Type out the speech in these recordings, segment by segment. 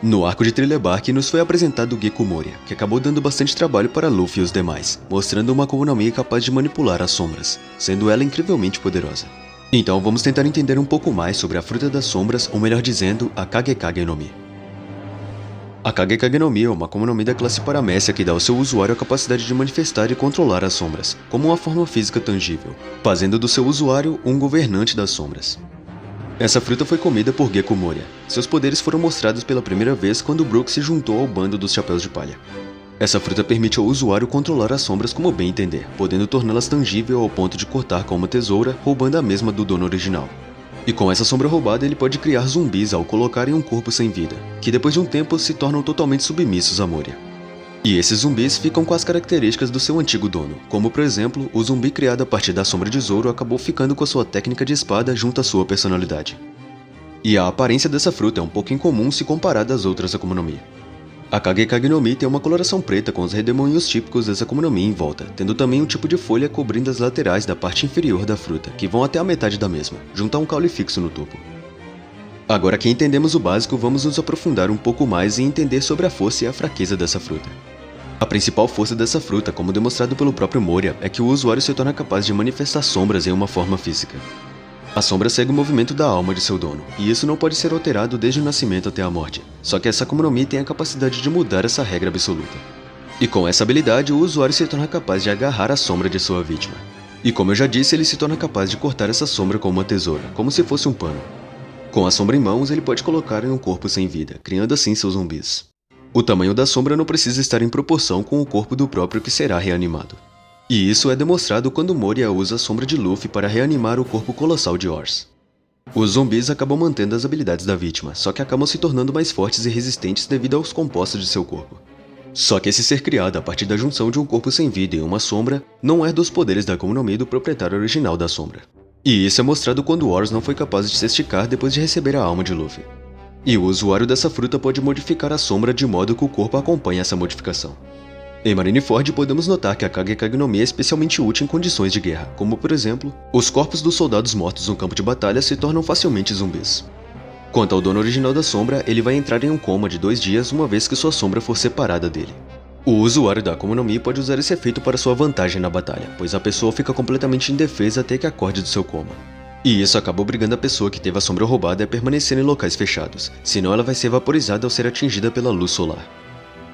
No arco de Thriller Bark nos foi apresentado o Gecko Moria, que acabou dando bastante trabalho para Luffy e os demais, mostrando uma Akuma no Mi capaz de manipular as sombras, sendo ela incrivelmente poderosa. Então vamos tentar entender um pouco mais sobre a Fruta das Sombras, ou melhor dizendo, a Kagekage no Mi. A Kagekage no Mi é uma Akuma no Mi da classe Paramécia que dá ao seu usuário a capacidade de manifestar e controlar as sombras, como uma forma física tangível, fazendo do seu usuário um governante das sombras. Essa fruta foi comida por Gecko Moria. Seus poderes foram mostrados pela primeira vez quando Brook se juntou ao bando dos Chapéus de Palha. Essa fruta permite ao usuário controlar as sombras como bem entender, podendo torná-las tangível ao ponto de cortar com uma tesoura, roubando a mesma do dono original. E com essa sombra roubada ele pode criar zumbis ao colocar em um corpo sem vida, que depois de um tempo se tornam totalmente submissos a Moria. E esses zumbis ficam com as características do seu antigo dono, como por exemplo, o zumbi criado a partir da sombra de Zoro acabou ficando com a sua técnica de espada junto à sua personalidade. E a aparência dessa fruta é um pouco incomum se comparada às outras Akuma no Mi. A Kagekage no Mi tem uma coloração preta com os redemoinhos típicos dessa Akuma no Mi em volta, tendo também um tipo de folha cobrindo as laterais da parte inferior da fruta, que vão até a metade da mesma, junto a um caule fixo no topo. Agora que entendemos o básico, vamos nos aprofundar um pouco mais e entender sobre a força e a fraqueza dessa fruta. A principal força dessa fruta, como demonstrado pelo próprio Moria, é que o usuário se torna capaz de manifestar sombras em uma forma física. A sombra segue o movimento da alma de seu dono, e isso não pode ser alterado desde o nascimento até a morte, só que essa Akuma no Mi tem a capacidade de mudar essa regra absoluta. E com essa habilidade, o usuário se torna capaz de agarrar a sombra de sua vítima. E como eu já disse, ele se torna capaz de cortar essa sombra com uma tesoura, como se fosse um pano. Com a sombra em mãos, ele pode colocar em um corpo sem vida, criando assim seus zumbis. O tamanho da sombra não precisa estar em proporção com o corpo do próprio que será reanimado. E isso é demonstrado quando Moria usa a sombra de Luffy para reanimar o corpo colossal de Ors. Os zumbis acabam mantendo as habilidades da vítima, só que acabam se tornando mais fortes e resistentes devido aos compostos de seu corpo. Só que esse ser criado a partir da junção de um corpo sem vida e uma sombra não é dos poderes da Akuma no Mi do proprietário original da sombra. E isso é mostrado quando Ors não foi capaz de se esticar depois de receber a alma de Luffy. E o usuário dessa fruta pode modificar a sombra de modo que o corpo acompanhe essa modificação. Em Marineford podemos notar que a Kagekage no Mi é especialmente útil em condições de guerra, como por exemplo, os corpos dos soldados mortos no campo de batalha se tornam facilmente zumbis. Quanto ao dono original da sombra, ele vai entrar em um coma de 2 dias uma vez que sua sombra for separada dele. O usuário da Akuma no Mi pode usar esse efeito para sua vantagem na batalha, pois a pessoa fica completamente indefesa até que acorde do seu coma. E isso acaba obrigando a pessoa que teve a sombra roubada a permanecer em locais fechados, senão ela vai ser vaporizada ao ser atingida pela luz solar.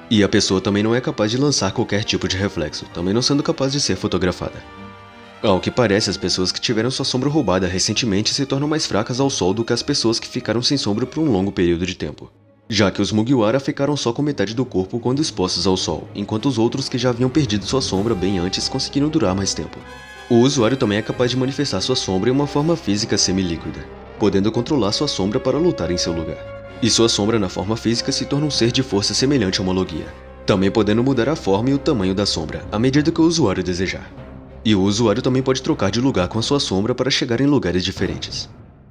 E a pessoa também não é capaz de lançar qualquer tipo de reflexo, também não sendo capaz de ser fotografada. Ao que parece, as pessoas que tiveram sua sombra roubada recentemente se tornam mais fracas ao sol do que as pessoas que ficaram sem sombra por um longo período de tempo, já que os Mugiwara ficaram só com metade do corpo quando expostos ao sol, enquanto os outros que já haviam perdido sua sombra bem antes conseguiram durar mais tempo. O usuário também é capaz de manifestar sua sombra em uma forma física semi-líquida, podendo controlar sua sombra para lutar em seu lugar. E sua sombra na forma física se torna um ser de força semelhante a uma Logia, também podendo mudar a forma e o tamanho da sombra, à medida que o usuário desejar. E o usuário também pode trocar de lugar com a sua sombra para chegar em lugares diferentes.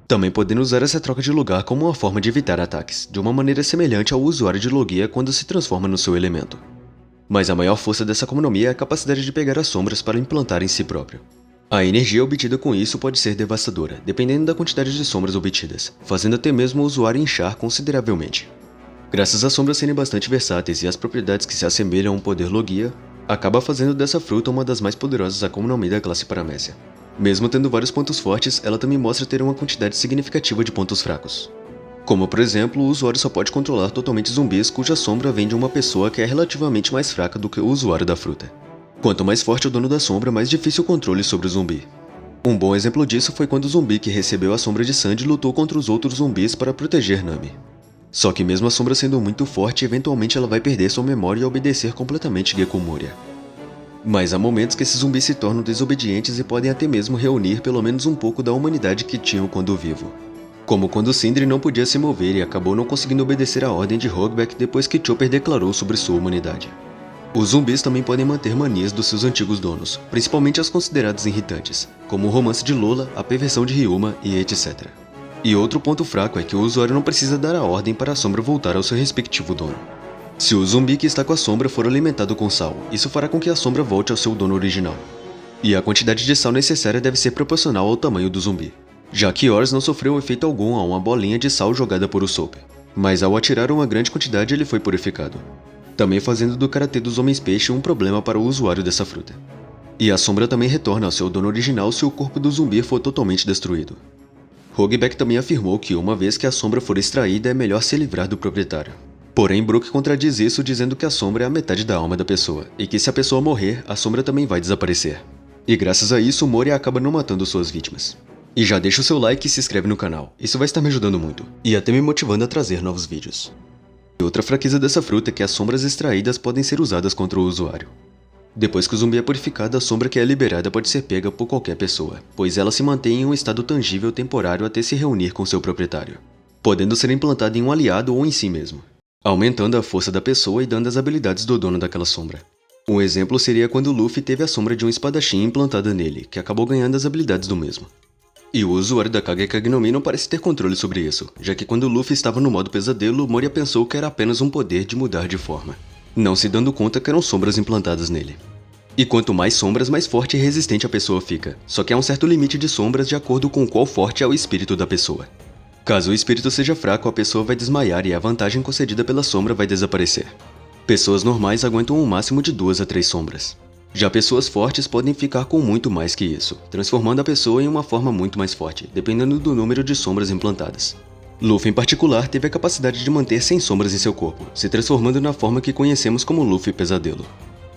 Também podendo usar essa troca de lugar como uma forma de evitar ataques, de uma maneira semelhante ao usuário de Logia quando se transforma no seu elemento. Mas a maior força dessa Akuma no Mi é a capacidade de pegar as sombras para implantar em si próprio. A energia obtida com isso pode ser devastadora, dependendo da quantidade de sombras obtidas, fazendo até mesmo o usuário inchar consideravelmente. Graças às sombras serem bastante versáteis e às propriedades que se assemelham a um poder Logia, acaba fazendo dessa fruta uma das mais poderosas Akuma no Mi da classe Paramécia. Mesmo tendo vários pontos fortes, ela também mostra ter uma quantidade significativa de pontos fracos. Como por exemplo, o usuário só pode controlar totalmente zumbis cuja sombra vem de uma pessoa que é relativamente mais fraca do que o usuário da fruta. Quanto mais forte o dono da sombra, mais difícil o controle sobre o zumbi. Um bom exemplo disso foi quando o zumbi que recebeu a sombra de Sandy lutou contra os outros zumbis para proteger Nami. Só que mesmo a sombra sendo muito forte, eventualmente ela vai perder sua memória e obedecer completamente Gecko Moria. Mas há momentos que esses zumbis se tornam desobedientes e podem até mesmo reunir pelo menos um pouco da humanidade que tinham quando vivo. Como quando Sindri não podia se mover e acabou não conseguindo obedecer a ordem de Hogback depois que Chopper declarou sobre sua humanidade. Os zumbis também podem manter manias dos seus antigos donos, principalmente as consideradas irritantes, como o romance de Lola, a perversão de Ryuma e etc. E outro ponto fraco é que o usuário não precisa dar a ordem para a sombra voltar ao seu respectivo dono. Se o zumbi que está com a sombra for alimentado com sal, isso fará com que a sombra volte ao seu dono original. E a quantidade de sal necessária deve ser proporcional ao tamanho do zumbi, já que Ors não sofreu efeito algum a uma bolinha de sal jogada por Usopp. mas ao atirar uma grande quantidade ele foi purificado, também fazendo do karatê dos homens-peixe um problema para o usuário dessa fruta. E a sombra também retorna ao seu dono original se o corpo do zumbi for totalmente destruído. Hogback também afirmou que uma vez que a sombra for extraída é melhor se livrar do proprietário. Porém, Brook contradiz isso dizendo que a sombra é a metade da alma da pessoa, e que se a pessoa morrer, a sombra também vai desaparecer. E graças a isso, Moria acaba não matando suas vítimas. E já deixa o seu like e se inscreve no canal, isso vai estar me ajudando muito, e até me motivando a trazer novos vídeos. E outra fraqueza dessa fruta é que as sombras extraídas podem ser usadas contra o usuário. Depois que o zumbi é purificado, a sombra que é liberada pode ser pega por qualquer pessoa, pois ela se mantém em um estado tangível temporário até se reunir com seu proprietário, podendo ser implantada em um aliado ou em si mesmo, aumentando a força da pessoa e dando as habilidades do dono daquela sombra. Um exemplo seria quando Luffy teve a sombra de um espadachim implantada nele, que acabou ganhando as habilidades do mesmo. E o usuário da Kage Kage no Mi não parece ter controle sobre isso, já que quando Luffy estava no modo pesadelo, Moria pensou que era apenas um poder de mudar de forma, não se dando conta que eram sombras implantadas nele. E quanto mais sombras, mais forte e resistente a pessoa fica, só que há um certo limite de sombras de acordo com qual forte é o espírito da pessoa. Caso o espírito seja fraco, a pessoa vai desmaiar e a vantagem concedida pela sombra vai desaparecer. Pessoas normais aguentam um máximo de 2 a 3 sombras. Já pessoas fortes podem ficar com muito mais que isso, transformando a pessoa em uma forma muito mais forte, dependendo do número de sombras implantadas. Luffy em particular teve a capacidade de manter 100 sombras em seu corpo, se transformando na forma que conhecemos como Luffy Pesadelo.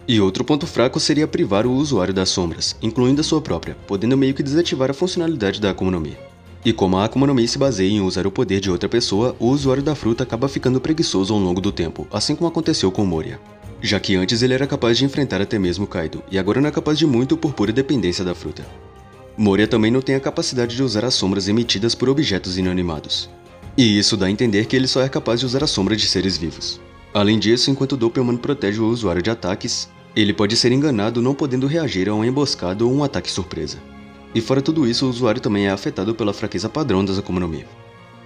E outro ponto fraco seria privar o usuário das sombras, incluindo a sua própria, podendo meio que desativar a funcionalidade da Akuma no Mi. E como a Akuma no Mi se baseia em usar o poder de outra pessoa, o usuário da fruta acaba ficando preguiçoso ao longo do tempo, assim como aconteceu com Moria. Já que antes ele era capaz de enfrentar até mesmo Kaido, e agora não é capaz de muito por pura dependência da fruta. Moria também não tem a capacidade de usar as sombras emitidas por objetos inanimados. E isso dá a entender que ele só é capaz de usar a sombra de seres vivos. Além disso, enquanto Doppelman protege o usuário de ataques, ele pode ser enganado não podendo reagir a uma emboscada ou um ataque surpresa. E fora tudo isso, o usuário também é afetado pela fraqueza padrão das Akuma no Mi.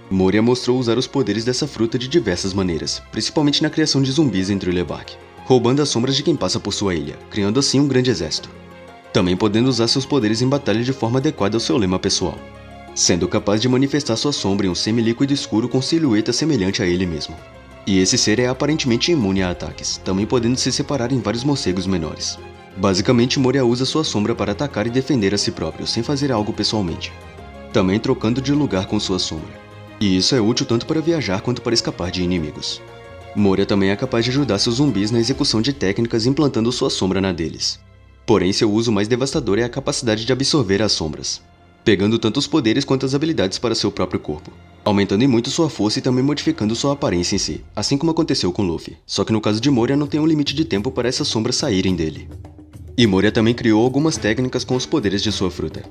Moria mostrou usar os poderes dessa fruta de diversas maneiras, principalmente na criação de zumbis em Thriller Bark, roubando as sombras de quem passa por sua ilha, criando assim um grande exército. Também podendo usar seus poderes em batalha de forma adequada ao seu lema pessoal, sendo capaz de manifestar sua sombra em um semilíquido escuro com silhueta semelhante a ele mesmo. E esse ser é aparentemente imune a ataques, também podendo se separar em vários morcegos menores. Basicamente, Moria usa sua sombra para atacar e defender a si próprio, sem fazer algo pessoalmente, também trocando de lugar com sua sombra. E isso é útil tanto para viajar quanto para escapar de inimigos. Moria também é capaz de ajudar seus zumbis na execução de técnicas implantando sua sombra na deles. Porém, seu uso mais devastador é a capacidade de absorver as sombras, pegando tanto os poderes quanto as habilidades para seu próprio corpo, aumentando em muito sua força e também modificando sua aparência em si, assim como aconteceu com Luffy, só que no caso de Moria não tem um limite de tempo para essas sombras saírem dele. E Moria também criou algumas técnicas com os poderes de sua fruta,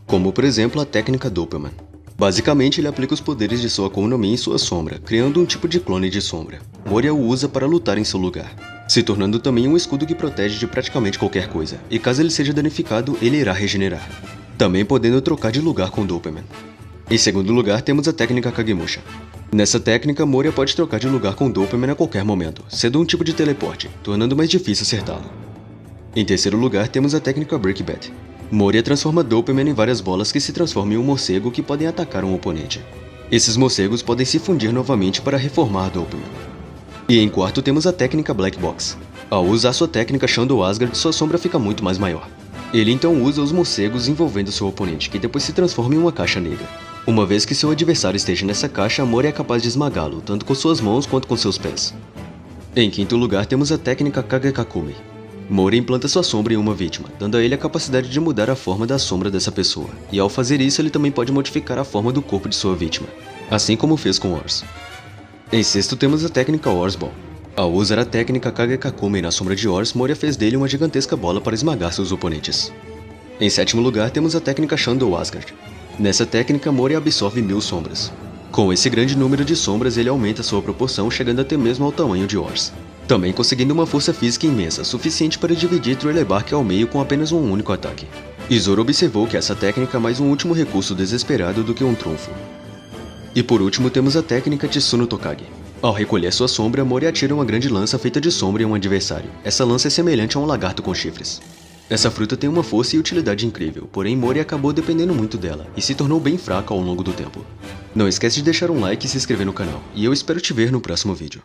como por exemplo a técnica Doppelman. Basicamente ele aplica os poderes de sua Akuma no Mi em sua sombra, criando um tipo de clone de sombra. Moria o usa para lutar em seu lugar, se tornando também um escudo que protege de praticamente qualquer coisa, e caso ele seja danificado, ele irá regenerar, também podendo trocar de lugar com Doppelman. Em segundo lugar, temos a técnica Kagemusha. Nessa técnica, Moria pode trocar de lugar com Doppelman a qualquer momento, sendo um tipo de teleporte, tornando mais difícil acertá-lo. Em terceiro lugar, temos a técnica Break Bad. Moria transforma Doppelman em várias bolas que se transformam em um morcego que podem atacar um oponente. Esses morcegos podem se fundir novamente para reformar Doppelman. E em quarto, temos a técnica Black Box. Ao usar sua técnica Shadow Asgard, sua sombra fica muito mais maior. Ele então usa os morcegos envolvendo seu oponente, que depois se transforma em uma caixa negra. Uma vez que seu adversário esteja nessa caixa, Moria é capaz de esmagá-lo, tanto com suas mãos quanto com seus pés. Em quinto lugar, temos a técnica Kagekakumi. Moria implanta sua sombra em uma vítima, dando a ele a capacidade de mudar a forma da sombra dessa pessoa, e ao fazer isso ele também pode modificar a forma do corpo de sua vítima, assim como fez com Ors. Em sexto temos a técnica Ors Ball. Ao usar a técnica Kagekakumi na sombra de Ors, Moria fez dele uma gigantesca bola para esmagar seus oponentes. Em sétimo lugar temos a técnica Shadow Asgard. Nessa técnica, Moria absorve 1000 sombras. Com esse grande número de sombras, ele aumenta sua proporção, chegando até mesmo ao tamanho de Ors, também conseguindo uma força física imensa, suficiente para dividir Thriller Bark ao meio com apenas um único ataque. E Zoro observou que essa técnica é mais um último recurso desesperado do que um trunfo. E por último temos a técnica Tsuno Tokage. Ao recolher sua sombra, Moria atira uma grande lança feita de sombra em um adversário. Essa lança é semelhante a um lagarto com chifres. Essa fruta tem uma força e utilidade incrível, porém Moria acabou dependendo muito dela, e se tornou bem fraca ao longo do tempo. Não esquece de deixar um like e se inscrever no canal, e eu espero te ver no próximo vídeo.